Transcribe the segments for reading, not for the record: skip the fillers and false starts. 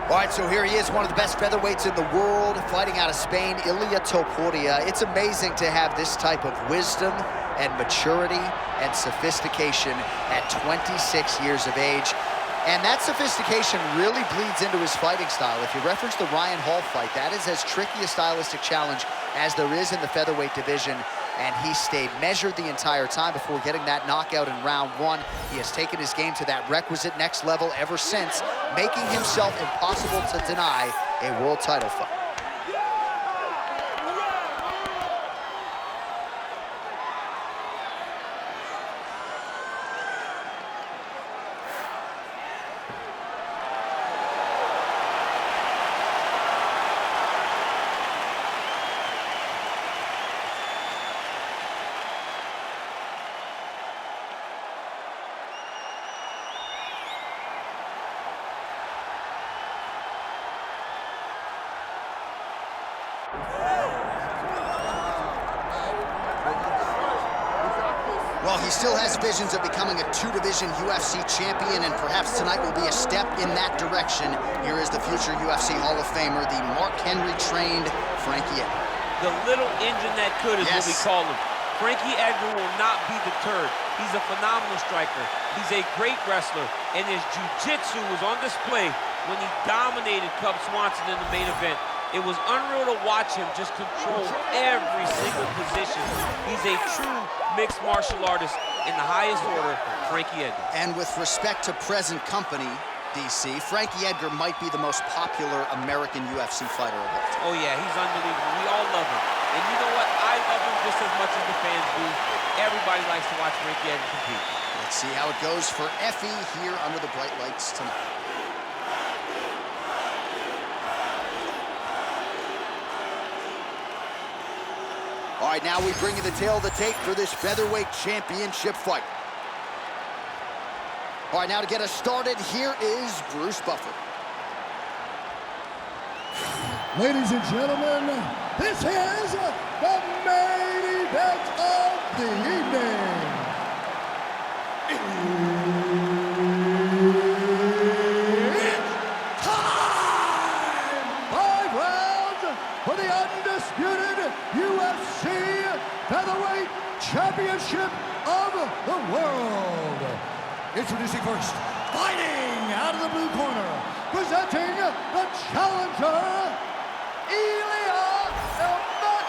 All right, so here he is, one of the best featherweights in the world, fighting out of Spain, Ilia Topuria. It's amazing to have this type of wisdom and maturity and sophistication at 26 years of age. And that sophistication really bleeds into his fighting style. If you reference the Ryan Hall fight, that is as tricky a stylistic challenge as there is in the featherweight division. And he stayed measured the entire time before getting that knockout in round one. He has taken his game to that requisite next level ever since, making himself impossible to deny a world title fight. Well, he still has visions of becoming a two-division UFC champion, and perhaps tonight will be a step in that direction. Here is the future UFC Hall of Famer, the Mark Henry-trained Frankie Edgar. The little engine that could is what we call him. Frankie Edgar will not be deterred. He's a phenomenal striker. He's a great wrestler, and his jiu-jitsu was on display when he dominated Cub Swanson in the main event. It was unreal to watch him just control every single position. He's a true mixed martial artist in the highest order, Frankie Edgar. And with respect to present company, DC, Frankie Edgar might be the most popular American UFC fighter of all time. Oh yeah, he's unbelievable. We all love him. And you know what? I love him just as much as the fans do. Everybody likes to watch Frankie Edgar compete. Let's see how it goes for Effie here under the bright lights tonight. All right, now we bring you the tail of the tape for this featherweight championship fight. All right, now to get us started, here is Bruce Buffer. Ladies and gentlemen, this is the main event of the evening. It's time! 5 rounds for the undisputed UFC Featherweight Championship of the world. Introducing first, fighting out of the blue corner, presenting the challenger, Ilia Topuria.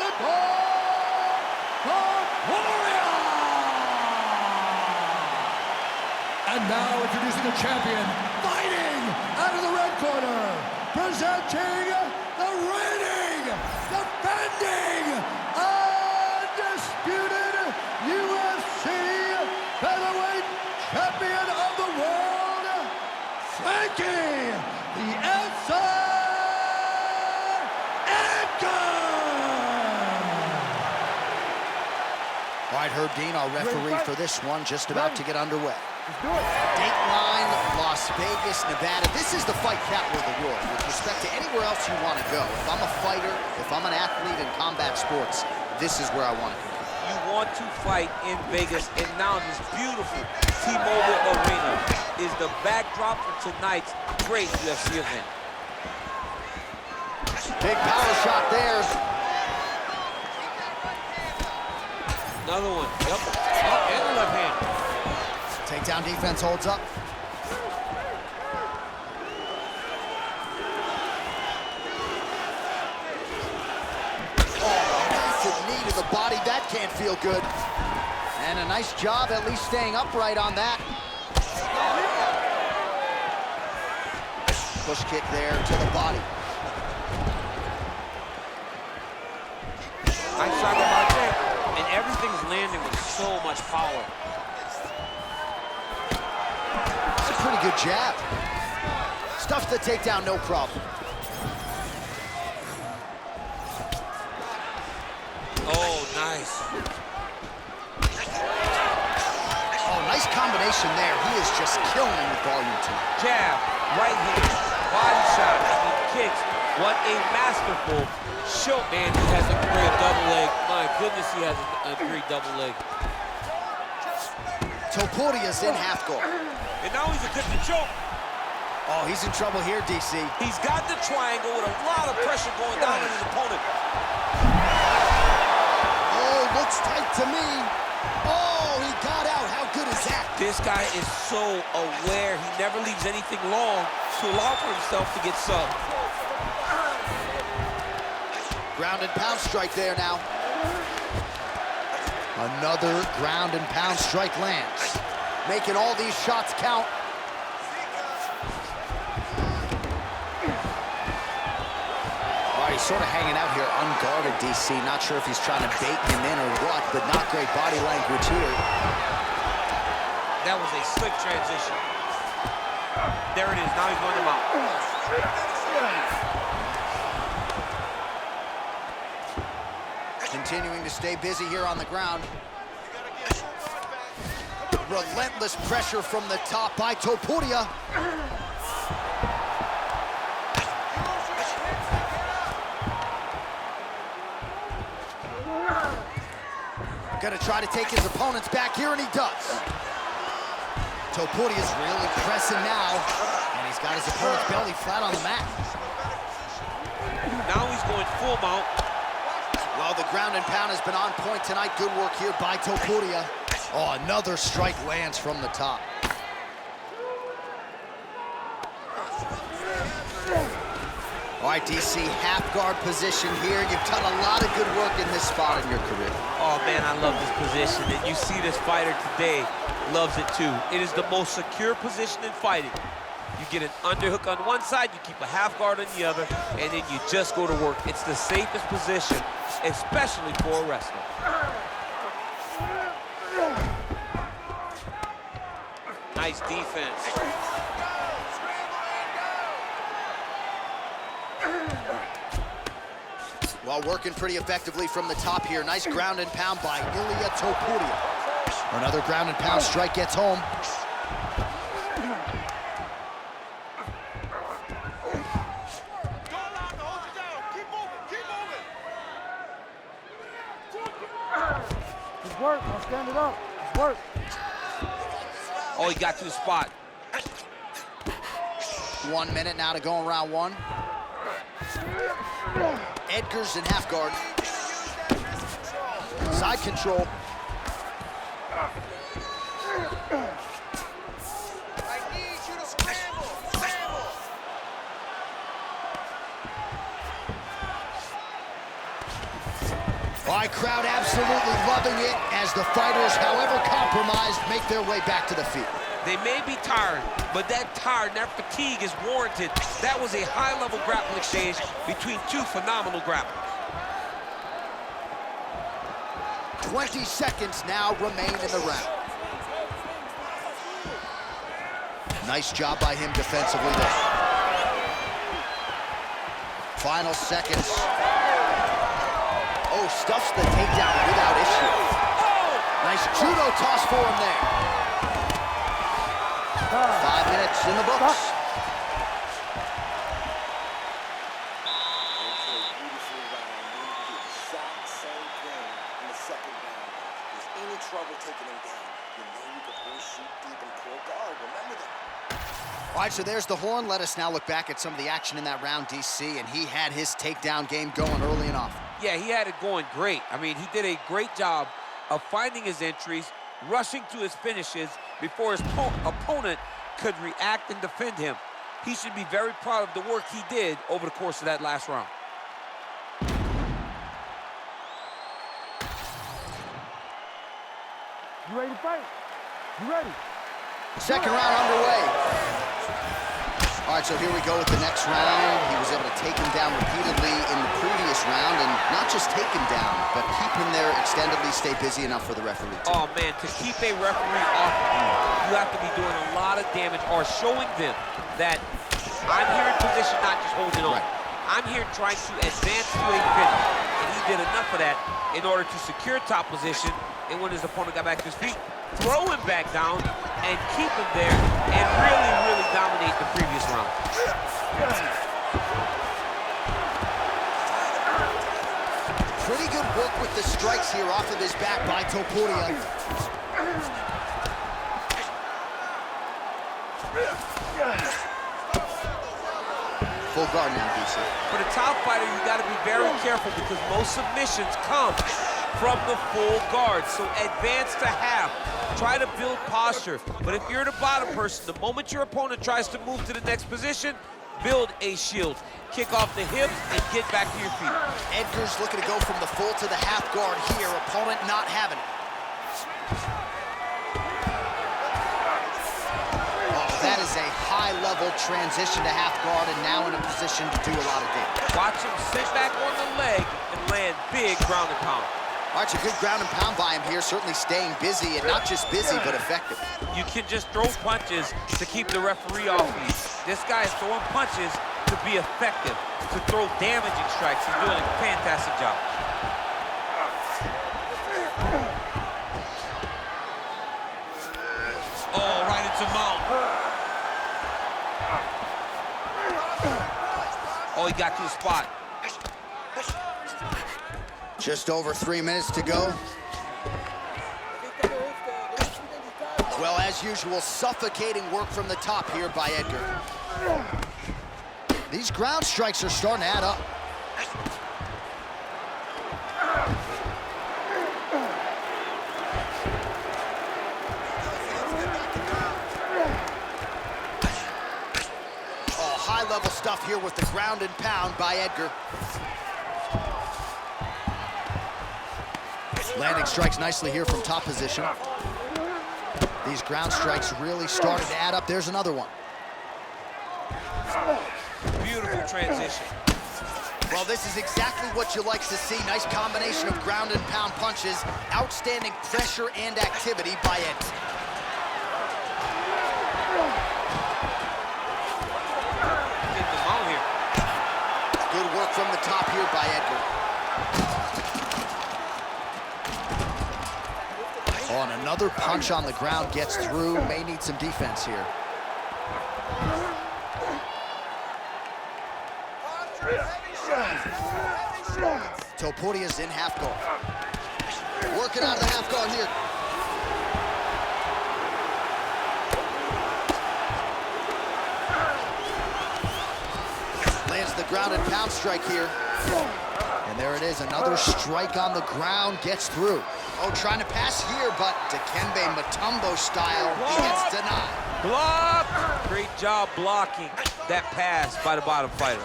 And now introducing the champion, fighting out of the red corner, presenting the reigning, defending, undisputed UFC Featherweight Champion of the world, Frankie Edgar. All right, Herb Dean, our referee for this one, just about to get underway. Let's do it. Dateline, Las Vegas, Nevada. This is the fight capital of the world with respect to anywhere else you want to go. If I'm a fighter, if I'm an athlete in combat sports, this is where I want to go. You want to fight in Vegas, and now this beautiful T-Mobile Arena is the backdrop for tonight's great UFC event. Big power shot there. Another one. Yep. Oh, and the left hand. Takedown defense holds up. Oh, massive knee to the body. That can't feel good. And a nice job at least staying upright on that. Push kick there to the body. Nice shot right there. And everything's landing with so much power. It's a pretty good jab. Stuffs the takedown, no problem. Oh, nice. Oh, nice combination there. He is just killing him with volume tonight. Jab, right hand, body shot, kicks. What a masterful show. Man, he has a great double leg. My goodness, he has a great double leg. Topuria's in half guard. And now he's a good to choke. Oh, he's in trouble here, DC. He's got the triangle with a lot of pressure going down on his opponent. Oh, looks tight to me. Oh, he got out. How good is that? This guy is so aware. He never leaves anything long to allow for himself to get subbed. Ground and pound strike there now. Another ground and pound strike lands. Making all these shots count. He's sort of hanging out here unguarded, DC. Not sure if he's trying to bait him in or what, but not great body language here. That was a slick transition. There it is. Now he's going to mount. Continuing to stay busy here on the ground. Relentless pressure from the top by Topuria. Gonna try to take his opponents back here, and he does. Topuria's really pressing now, and he's got his opponent's belly flat on the mat. Now he's going full mount. Well, the ground and pound has been on point tonight. Good work here by Topuria. Oh, another strike lands from the top. All right, DC, half guard position here. You've done a lot of good work in this spot in your career. Oh, man, I love this position. And you see this fighter today loves it, too. It is the most secure position in fighting. You get an underhook on one side, you keep a half guard on the other, and then you just go to work. It's the safest position, especially for a wrestler. Nice defense. Well, working pretty effectively from the top here. Nice ground and pound by Ilia Topuria. Another ground and pound strike gets home. It's work. Now stand it up. It's work. Oh, he got to the spot. 1 minute now to go in round one. Edgar's in half guard. Side control. I need you to scramble. Scramble. All right, crowd absolutely loving it as the fighters, however compromised, make their way back to the field. They may be tired, but that tired, that fatigue is warranted. That was a high-level grappling exchange between two phenomenal grapplers. 20 seconds now remain in the round. Nice job by him defensively there. Final seconds. Oh, stuffs the takedown without issue. Nice judo toss for him there. 5 minutes in the books. All right, so there's the horn. Let us now look back at some of the action in that round, DC, and he had his takedown game going early and often. Yeah, he had it going great. I mean, he did a great job of finding his entries, rushing to his finishes before his opponent could react and defend him. He should be very proud of the work he did over the course of that last round. You ready to fight? You ready? Second round underway. All right, so here we go with the next round. He was able to take him down repeatedly in the previous round, and not just take him down, but keep him there extendedly, stay busy enough for the referee too. Oh, man, to keep a referee off of you, you have to be doing a lot of damage or showing them that I'm here in position, not just holding on. Right. I'm here trying to advance to a finish, and he did enough of that in order to secure top position, and when his opponent got back to his feet, throw him back down and keep him there and really, really dominate the previous round. Pretty good work with the strikes here off of his back by Topuria. full guard now, DC. For the top fighter, you got to be very careful because most submissions come from the full guard. So advance to half. Try to build posture. But if you're the bottom person, the moment your opponent tries to move to the next position, build a shield. Kick off the hips and get back to your feet. Edgar's looking to go from the full to the half guard here. Opponent not having it. Oh, that is a high-level transition to half guard and now in a position to do a lot of damage. Watch him sit back on the leg and land big ground and pound. All right, it's a good ground and pound by him here, certainly staying busy, and not just busy, but effective. You can just throw punches to keep the referee off you. This guy is throwing punches to be effective, to throw damaging strikes. He's doing a fantastic job. Oh, right into mount. Oh, he got to the spot. Just over 3 minutes to go. Well, as usual, suffocating work from the top here by Edgar. These ground strikes are starting to add up. Oh, high-level stuff here with the ground and pound by Edgar. Landing strikes nicely here from top position. These ground strikes really started to add up. There's another one. Beautiful transition. Well, this is exactly what you like to see. Nice combination of ground and pound punches. Outstanding pressure and activity by Edgar. Get the mount here. Good work from the top here by Edgar. Oh, and another punch on the ground gets through. May need some defense here. Topuria's in half guard. Working out of the half guard here. Lands the ground and pound strike here. And there it is, another strike on the ground, gets through. Oh, trying to pass here, but Dikembe Mutombo style, he gets denied. Block! Great job blocking that pass by the bottom fighter.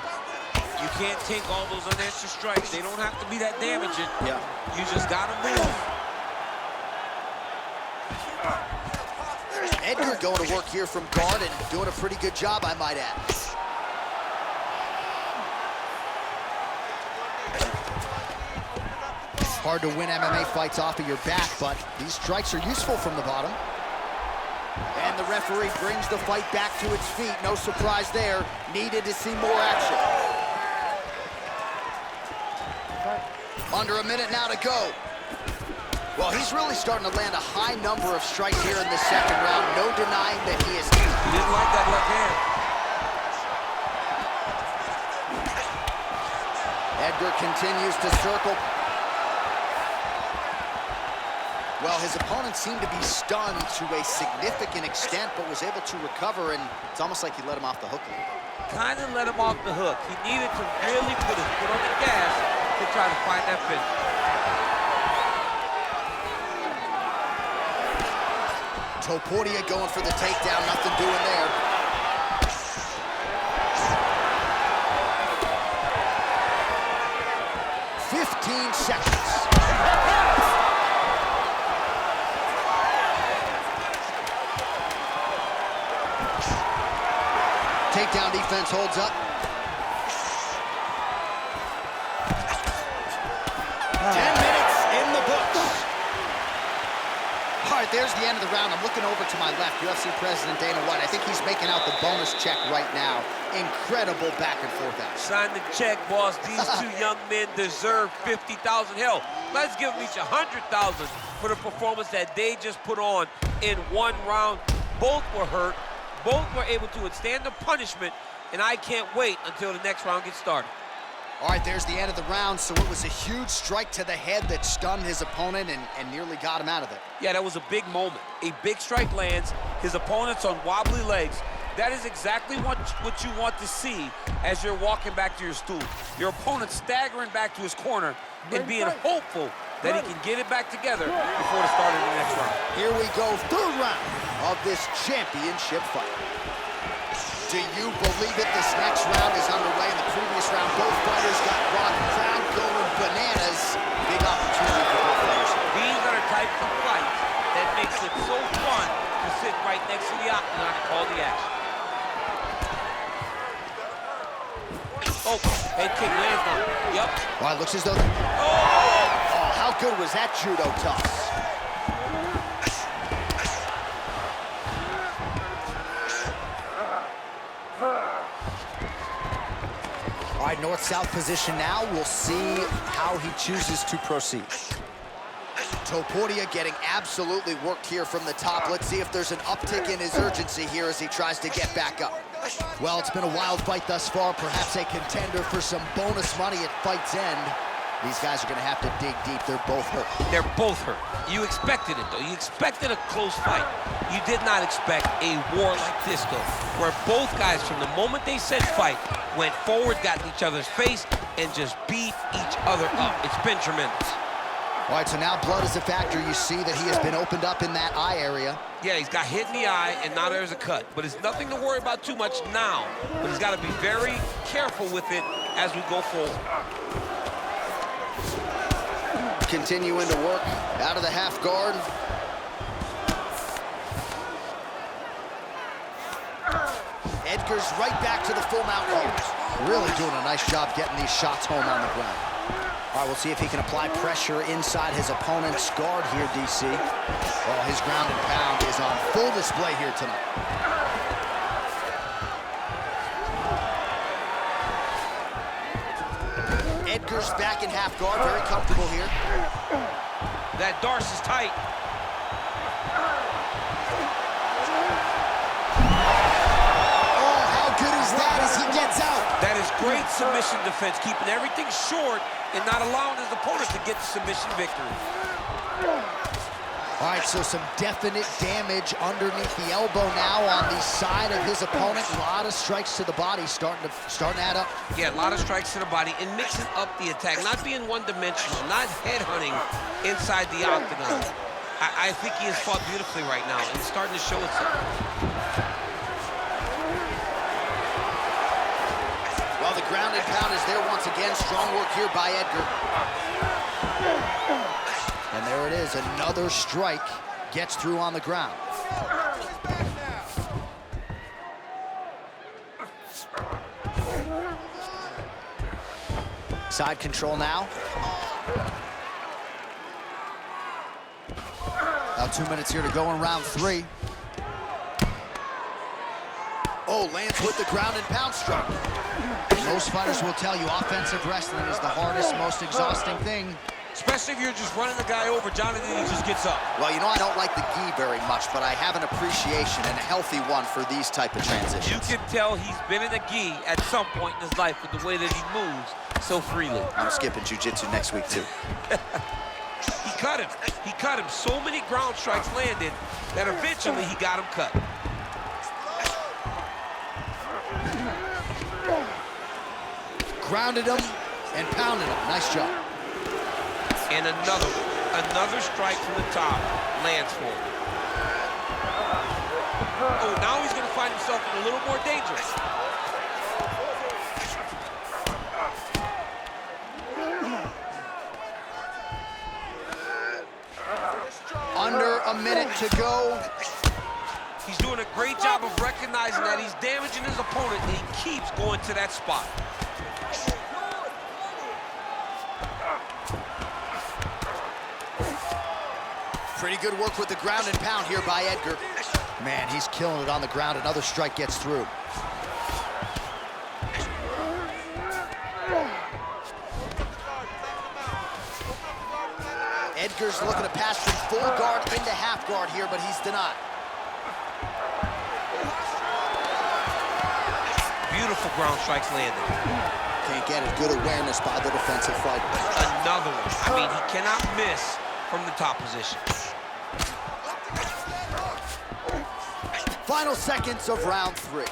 You can't take all those unanswered strikes. They don't have to be that damaging. Yeah. You just gotta move. Edgar going to work here from guard and doing a pretty good job, I might add. Hard to win MMA fights off of your back, but these strikes are useful from the bottom. And the referee brings the fight back to its feet. No surprise there. Needed to see more action. Under a minute now to go. Well, he's really starting to land a high number of strikes here in the second round. No denying that he is. He didn't like that left hand. Edgar continues to circle. Well, his opponent seemed to be stunned to a significant extent, but was able to recover, and it's almost like he let him off the hook a little bit. Kind of let him off the hook. He needed to really put his foot on the gas to try to find that finish. Topuria going for the takedown, nothing doing there. Seconds. Takedown defense holds up. 10 minutes in the books. All right, there's the end of the round. I'm looking over to my left, UFC President Dana White. I think he's making out the bonus check right now. Incredible back and forth action. Sign the check, boss. These two young men deserve $50,000. Hell, let's give them each $100,000 for the performance that they just put on in one round. Both were hurt. Both were able to withstand the punishment, and I can't wait until the next round gets started. All right, there's the end of the round. So it was a huge strike to the head that stunned his opponent and nearly got him out of it. Yeah, that was a big moment. A big strike lands. His opponent's on wobbly legs. That is exactly what you want to see as you're walking back to your stool. Your opponent staggering back to his corner and being hopeful that he can get it back together before the start of the next round. Here we go, third round of this championship fight. Do you believe it? This next round is underway. In the previous round, both fighters got rocked. Crowd going bananas. Big opportunity for both fighters. These are the types of fights that makes it so fun to sit right next to the octagon and call the action. Oh, head kick lands on him. Yep. Well, it looks as though... Oh, how good was that judo toss? All right, north-south position now. We'll see how he chooses to proceed. Topuria getting absolutely worked here from the top. Let's see if there's an uptick in his urgency here as he tries to get back up. Well, it's been a wild fight thus far. Perhaps a contender for some bonus money at fight's end. These guys are going to have to dig deep. They're both hurt. They're both hurt. You expected it, though. You expected a close fight. You did not expect a war like this, though, where both guys, from the moment they said fight, went forward, got in each other's face, and just beat each other up. It's been tremendous. All right, so now blood is a factor. You see that he has been opened up in that eye area. Yeah, he's got hit in the eye, and now there's a cut. But it's nothing to worry about too much now. But he's got to be very careful with it as we go forward. Continuing to work out of the half guard. Edgar's right back to the full mount here. Really doing a nice job getting these shots home on the ground. All right, we'll see if he can apply pressure inside his opponent's guard here, DC. Oh, his ground and pound is on full display here tonight. Edgar's back in half guard, very comfortable here. That Darce is tight. Oh, how good is that as he gets out? That is great submission defense, keeping everything short and not allowing his opponent to get the submission victory. All right, so some definite damage underneath the elbow now on the side of his opponent. A lot of strikes to the body starting to add up. Yeah, a lot of strikes to the body and mixing up the attack, not being one-dimensional, not headhunting inside the octagon. I think he has fought beautifully right now, and it's starting to show itself. Well, the ground and pound is there once again. Strong work here by Edgar. And there it is, another strike gets through on the ground. Side control now. Now 2 minutes here to go in round 3. Oh, lands with the ground and pound strike. Most fighters will tell you offensive wrestling is the hardest, most exhausting thing. Especially if you're just running the guy over, Jonathan, he just gets up. Well, you know, I don't like the gi very much, but I have an appreciation and a healthy one for these type of transitions. You can tell he's been in a gi at some point in his life with the way that he moves so freely. I'm skipping jiu-jitsu next week, too. He cut him. He cut him. So many ground strikes landed that eventually he got him cut. Grounded him and pounded him. Nice job. And another strike from the top lands for him. Oh, now he's going to find himself in a little more danger. Under a minute to go. He's doing a great job of recognizing that he's damaging his opponent, and he keeps going to that spot. Pretty good work with the ground and pound here by Edgar. Man, he's killing it on the ground. Another strike gets through. Edgar's looking to pass from full guard into half guard here, but he's denied. Beautiful ground strikes landed. Can't get it. Good awareness by the defensive fighter. Another one. I mean, he cannot miss from the top position. Final seconds of round 3.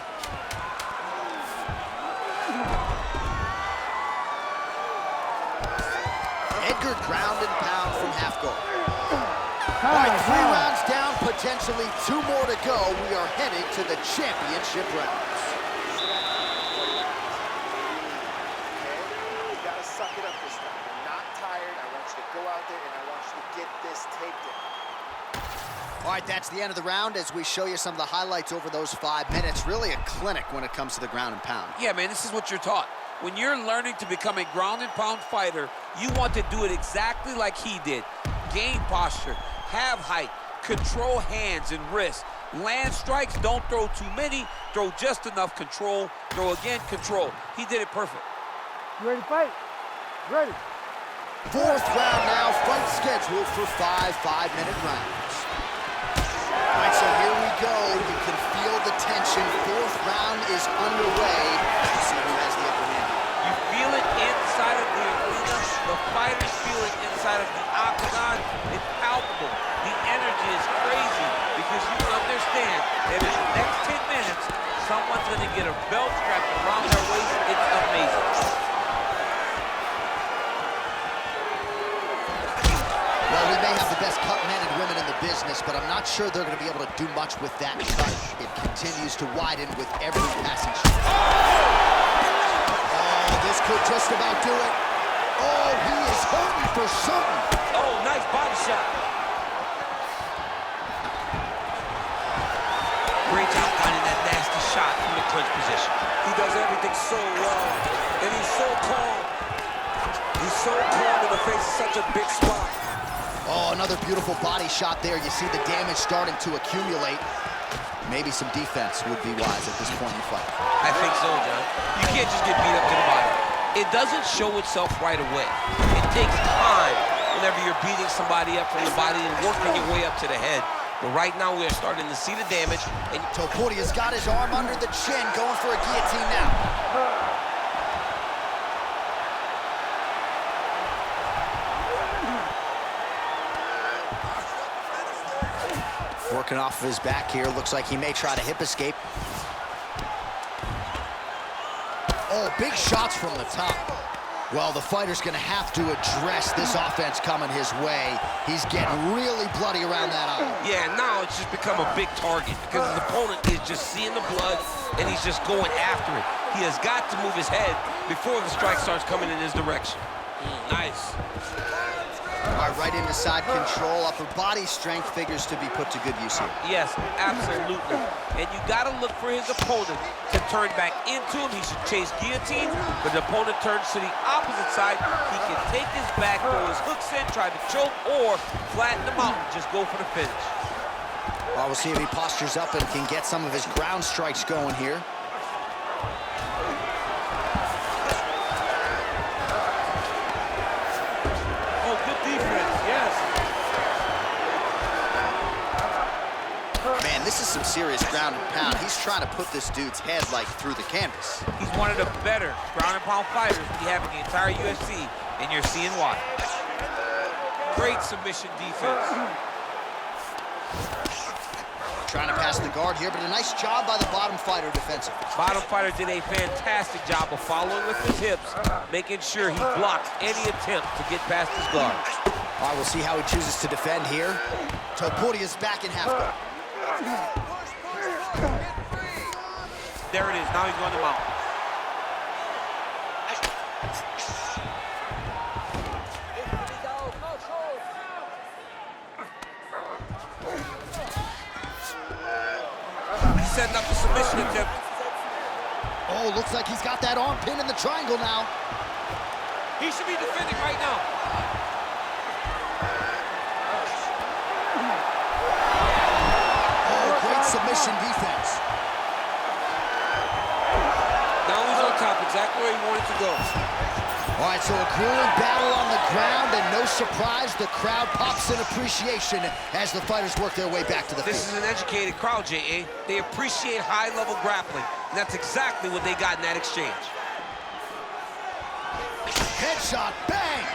Edgar ground and pound from half guard. All right, 3 rounds down, potentially 2 more to go. We are heading to the championship rounds. You gotta suck it up this time. You're not tired. I want you to go out there and I want you to get this takedown. All right, that's the end of the round as we show you some of the highlights over those 5 minutes. Really a clinic when it comes to the ground and pound. Yeah, man, this is what you're taught. When you're learning to become a ground and pound fighter, you want to do it exactly like he did. Gain posture, have height, control hands and wrists. Land strikes, don't throw too many, throw just enough, control, throw again, control. He did it perfect. You ready to fight? Ready. 4th round now, fight scheduled for 5 5-minute rounds. All right, so here we go. You can feel the tension. 4th round is underway. Let's see who has the upper hand. You feel it inside of the arena. The fighters feel it inside of the octagon. It's palpable. The energy is crazy because you understand that in the next 10 minutes, someone's going to get a belt strapped around their waist. It's amazing. Well, we may have the best cut men and women in the business, but I'm not sure they're going to be able to do much with that cut. It continues to widen with every passing shot. Oh, this could just about do it. Oh, he is hurting for something. Oh, nice body shot. Great job finding that nasty shot from the clinch position. He does everything so well, and he's so calm. He's so calm in the face of such a big spot. Oh, another beautiful body shot there. You see the damage starting to accumulate. Maybe some defense would be wise at this point in the fight. I think so, John. You can't just get beat up to the body. It doesn't show itself right away. It takes time whenever you're beating somebody up from the body and working your way up to the head. But right now, we're starting to see the damage. And Topuria's got his arm under the chin, going for a guillotine now. Working off of his back here. Looks like he may try to hip escape. Oh, big shots from the top. Well, the fighter's going to have to address this offense coming his way. He's getting really bloody around that eye. yeah, now it's just become a big target because his opponent is just seeing the blood and he's just going after it. He has got to move his head before the strike starts coming in his direction. Nice. All right, right into side control. Upper body strength figures to be put to good use here. Yes, absolutely. And you got to look for his opponent to turn back into him. He should chase guillotine, but the opponent turns to the opposite side. He can take his back, throw his hooks in, try to choke, or flatten him out and just go for the finish. Well, we'll see if he postures up and can get some of his ground strikes going here. This is some serious ground and pound. He's trying to put this dude's head like through the canvas. He's one of the better ground and pound fighters we have in the entire UFC, and you're seeing why. Great submission defense. Trying to pass the guard here, but a nice job by the bottom fighter defensively. Bottom fighter did a fantastic job of following with his hips, making sure he blocked any attempt to get past his guard. All right, we'll see how he chooses to defend here. Topuria's back in half guard. There it is. Now he's going to mount. He's setting up the submission attempt. Oh, looks like he's got that arm pin in the triangle now. He should be defending right now. Submission defense. Now he's on top, exactly where he wanted to go. All right, so a grueling battle on the ground, and no surprise, the crowd pops in appreciation as the fighters work their way back to the field. This is an educated crowd, J.A. They appreciate high-level grappling, and that's exactly what they got in that exchange. Headshot, bang!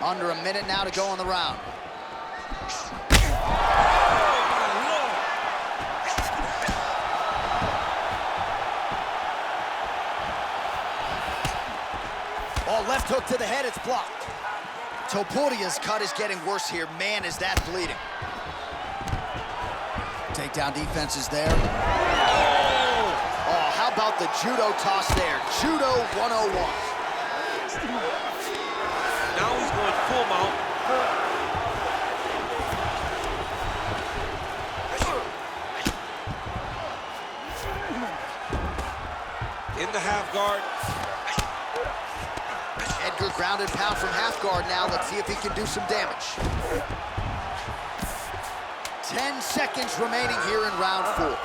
Under a minute now to go in the round. Oh, left hook to the head, it's blocked. Topuria's cut is getting worse here. Man, is that bleeding. Takedown defense is there. Oh, how about the judo toss there? Judo 101. Now he's going full mount. In the half guard. Edgar grounded pound from half guard now. Let's see if he can do some damage. 10 seconds remaining here in round 4. All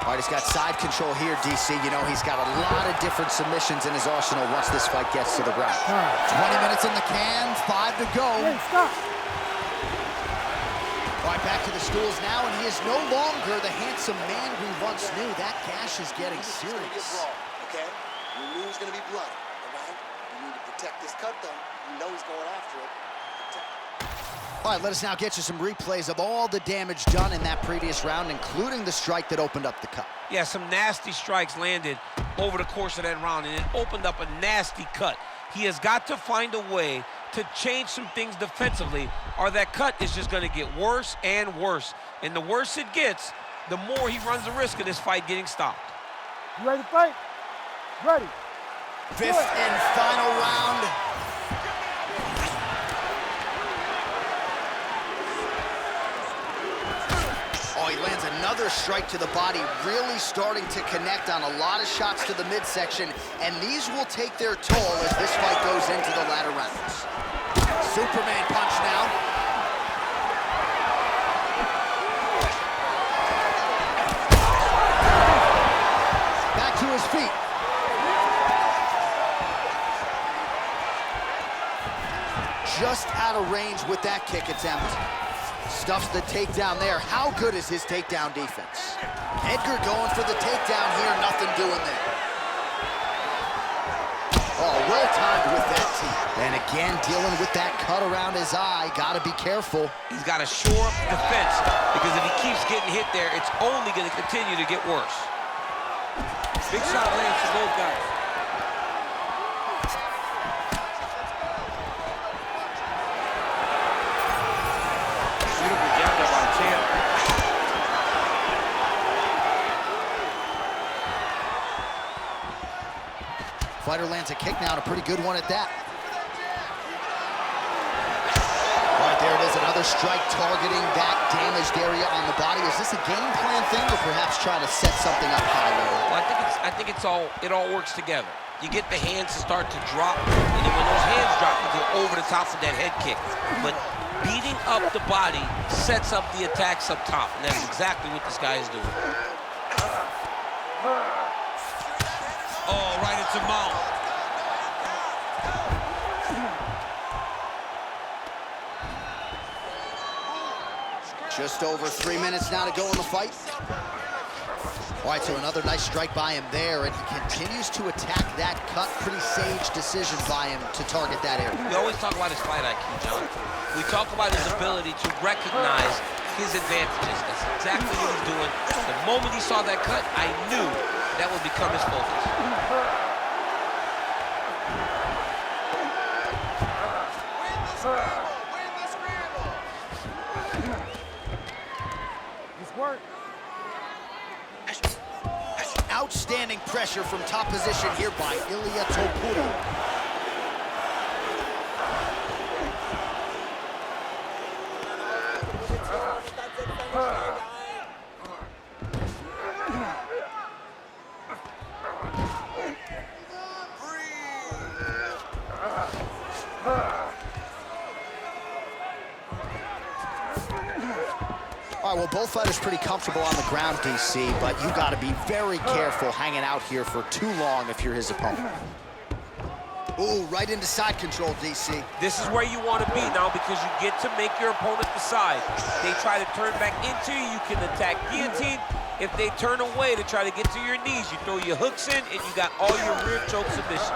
right, he's got side control here, DC. You know, he's got a lot of different submissions in his arsenal once this fight gets to the ground. 20 minutes in the can, 5 to go. Hey, stop. All right, back to the stools now, and he is no longer the handsome man we once knew. That gash is getting serious. Okay? You knew it was going to be bloody, all right? You need to protect this cut, though. You know he's going after it. All right, let us now get you some replays of all the damage done in that previous round, including the strike that opened up the cut. Yeah, some nasty strikes landed over the course of that round, and it opened up a nasty cut. He has got to find a way to change some things defensively, or that cut is just going to get worse and worse. And the worse it gets, the more he runs the risk of this fight getting stopped. You ready to fight? Ready. 5th and final round. Oh, he lands another strike to the body, really starting to connect on a lot of shots to the midsection, and these will take their toll as this fight goes into the latter rounds. Superman punch now. Back to his feet. Just out of range with that kick attempt. Stuffs the takedown there. How good is his takedown defense? Edgar going for the takedown here, nothing doing there. Oh, well timed with that team. And again, dealing with that cut around his eye. Gotta be careful. He's got to shore up the defense, because if he keeps getting hit there, it's only going to continue to get worse. Big shot lands for both guys. Fighter lands a kick now, and a pretty good one at that. All right, there it is, another strike targeting that damaged area on the body. Is this a game plan thing, or perhaps trying to set something up high level? Well, I think it all works together. You get the hands to start to drop, and then when those hands drop, you go over the top of that head kick. But beating up the body sets up the attacks up top, and that's exactly what this guy is doing. Oh, right into mount. Just over 3 minutes now to go in the fight. All right, so another nice strike by him there, and he continues to attack that cut. Pretty sage decision by him to target that area. We always talk about his fight IQ, John. We talk about his ability to recognize his advantages. That's exactly what he's doing. The moment he saw that cut, I knew that would become his focus. Nice work. Outstanding pressure from top position here by Ilia Topuria. All right, well, both fighters pretty comfortable on the ground, DC, but you got to be very careful hanging out here for too long if you're his opponent. Ooh, right into side control, DC. This is where you want to be now, because you get to make your opponent decide. They try to turn back into you, you can attack guillotine. If they turn away to try to get to your knees, you throw your hooks in, and you got all your rear choke submissions.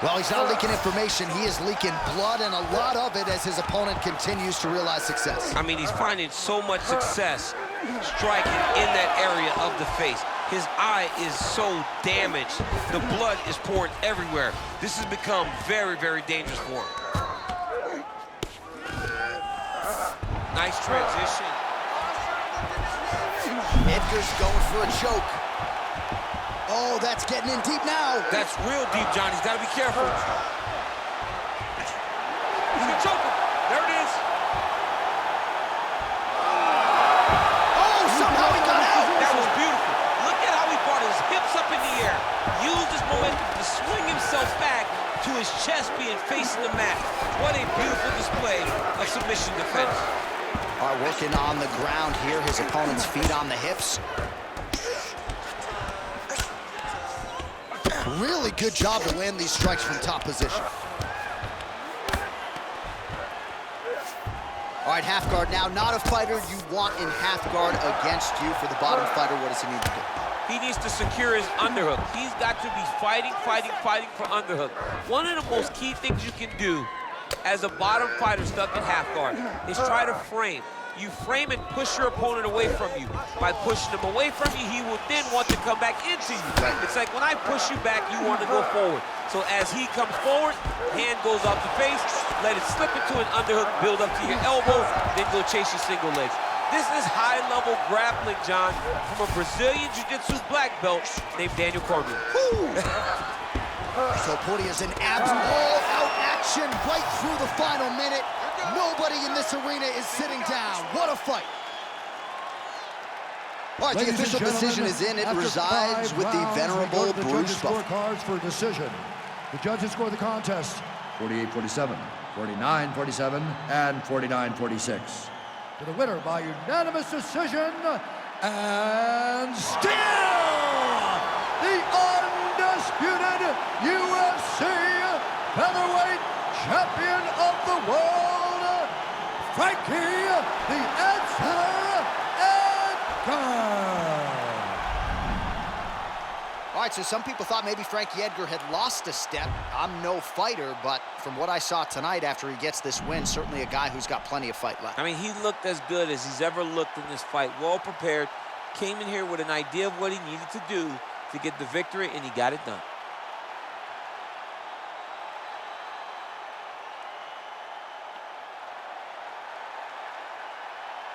Well, he's not leaking information. He is leaking blood, and a lot of it as his opponent continues to realize success. I mean, he's finding so much success striking in that area of the face. His eye is so damaged. The blood is pouring everywhere. This has become very, very dangerous for him. Nice transition. Edgar's going for a choke. Oh, that's getting in deep now. That's real deep, John. He's got to be careful. He's gonna choke him. There it is. Oh, somehow he got out. That was beautiful. Look at how he brought his hips up in the air. Used his momentum to swing himself back to his chest being facing the mat. What a beautiful display of submission defense. All right, working on the ground here. His opponent's feet on the hips. Really good job to land these strikes from top position. All right, half guard now. Not a fighter you want in half guard against you. For the bottom fighter, what does he need to do? He needs to secure his underhook. He's got to be fighting for underhook. One of the most key things you can do as a bottom fighter stuck in half guard is try to frame. You frame and push your opponent away from you. By pushing him away from you, he will then want to come back into you. Right. It's like when I push you back, you want to go forward. So as he comes forward, hand goes off the face, let it slip into an underhook, build up to your elbow, then go chase your single legs. This is high-level grappling, John, from a Brazilian Jiu-Jitsu black belt named Daniel Cormier. Topuria's in abs all-out action right through the final minute. Nobody in this arena is sitting down. What a fight. All right, the official decision is in. It resides with the venerable Bruce Buffer. Scorecards for decision. The judges score the contest 48-47, 49-47, and 49-46. To the winner by unanimous decision, and still the undisputed UFC featherweight champion of the world, Frankie the Edgar Edgar. All right, so some people thought maybe Frankie Edgar had lost a step. I'm no fighter, but from what I saw tonight after he gets this win, certainly a guy who's got plenty of fight left. I mean, he looked as good as he's ever looked in this fight. Well prepared, came in here with an idea of what he needed to do to get the victory, and he got it done.